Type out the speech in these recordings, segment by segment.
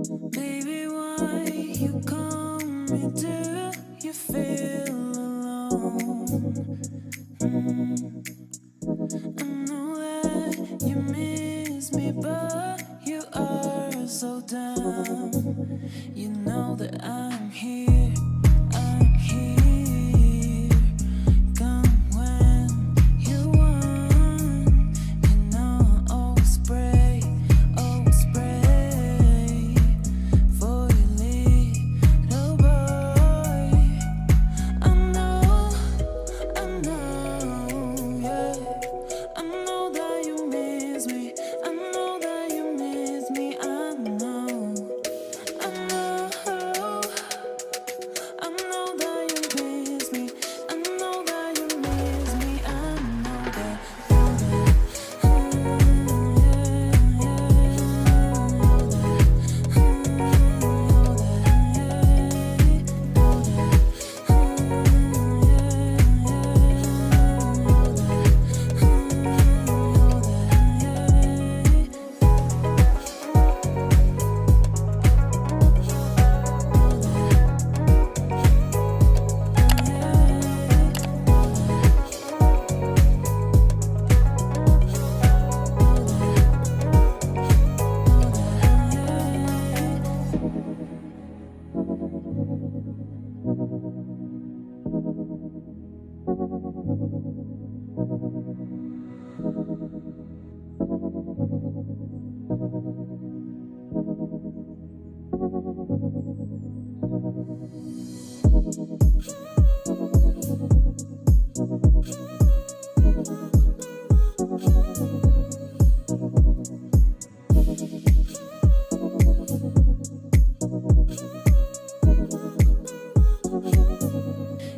Baby, why you call me? Do you feel alone? I know that you miss me, but you are so dumb. You know that I'm here, I'm here. Come when you want. You know I'll always pray for your little boy. I know, yeah. I know that you miss me. I know that you miss me. I know that you miss me. I know that you miss me. I know that.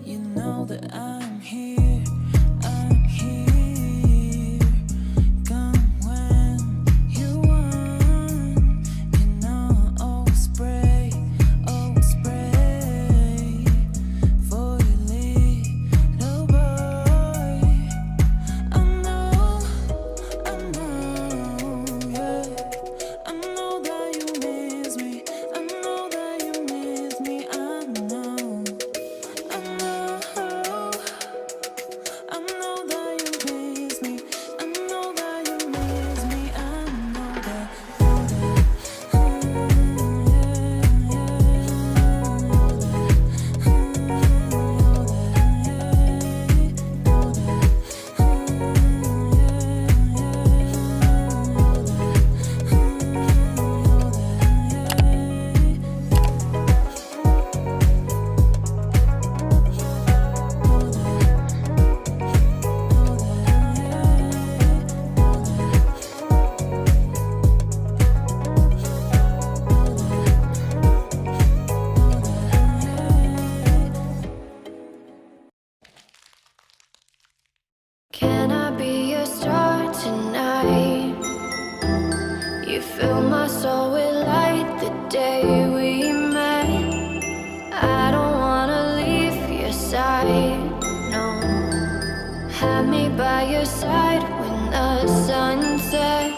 You know that I'm here, I'm here. Come when you want. You know I'll always pray for your little boy. I know, yeah. I know that you miss me. I know that you miss me. I know that you miss me. I know that you miss me. I know that. Can I be your star tonight? You fill my soul with light the day we met. I don't wanna leave your side, no. Have me by your side when the sun sets.